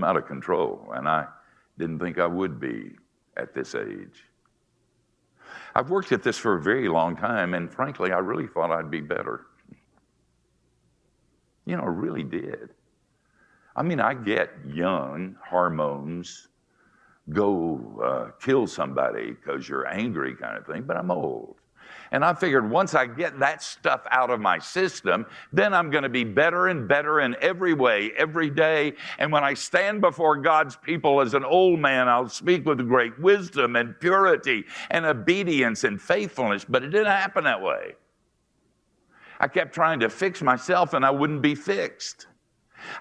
I'm out of control, and I didn't think I would be at this age. I've worked at this for a very long time, and frankly, I really thought I'd be better. You know, I really did. I mean, I get young hormones, go kill somebody because you're angry kind of thing, but I'm old. And I figured once I get that stuff out of my system, then I'm going to be better and better in every way, every day. And when I stand before God's people as an old man, I'll speak with great wisdom and purity and obedience and faithfulness. But it didn't happen that way. I kept trying to fix myself, and I wouldn't be fixed.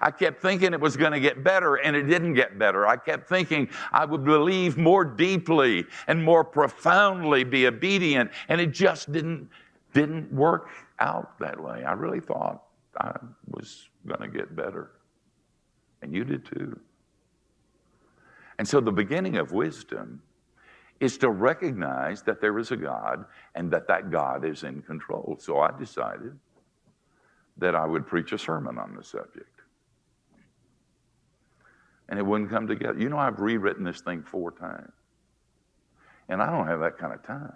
I kept thinking it was going to get better, and it didn't get better. I kept thinking I would believe more deeply and more profoundly, be obedient, and it just didn't work out that way. I really thought I was going to get better, and you did too. And so the beginning of wisdom is to recognize that there is a God and that God is in control. So I decided that I would preach a sermon on the subject. And it wouldn't come together. You know, I've rewritten this thing 4 times. And I don't have that kind of time.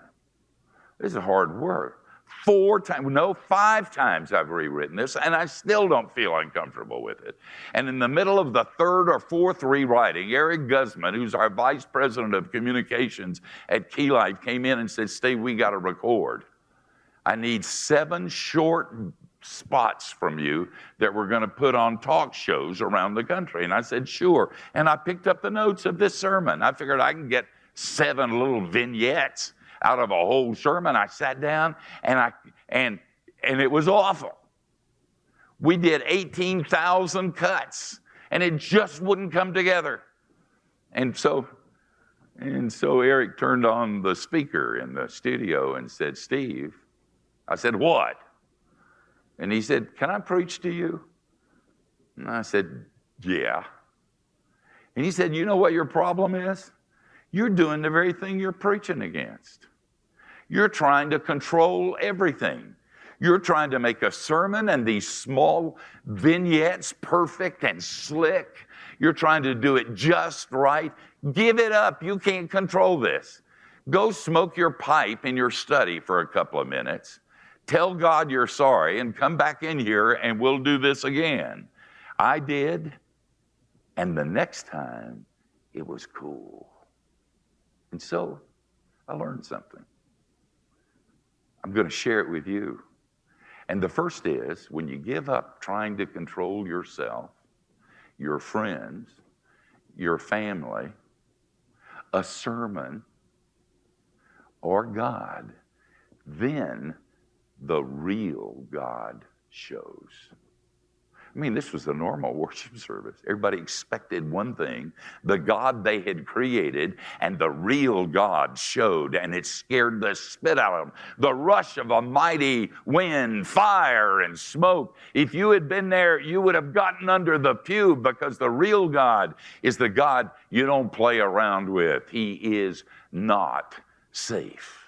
This is hard work. 4 times, no, 5 times I've rewritten this, and I still don't feel uncomfortable with it. And in the middle of the 3rd or 4th rewriting, Eric Guzman, who's our vice president of communications at Key Life, came in and said, "Steve, we got to record. I need 7 short spots from you that we're going to put on talk shows around the country." And I said, "Sure." And I picked up the notes of this sermon. I figured I can get 7 little vignettes out of a whole sermon. I sat down and it was awful. We did 18,000 cuts, and it just wouldn't come together. And so Eric turned on the speaker in the studio and said, "Steve." I said, "What?" And he said, "Can I preach to you?" And I said, "Yeah." And he said, "You know what your problem is? You're doing the very thing you're preaching against. You're trying to control everything. You're trying to make a sermon and these small vignettes perfect and slick. You're trying to do it just right. Give it up. You can't control this. Go smoke your pipe in your study for a couple of minutes. Tell God you're sorry and come back in here and we'll do this again." I did, and the next time it was cool. And so I learned something. I'm going to share it with you. And the first is, when you give up trying to control yourself, your friends, your family, a sermon, or God, then the real God shows. I mean, this was a normal worship service. Everybody expected one thing, the God they had created, and the real God showed, and it scared the spit out of them. The rush of a mighty wind, fire, and smoke. If you had been there, you would have gotten under the pew, because the real God is the God you don't play around with. He is not safe.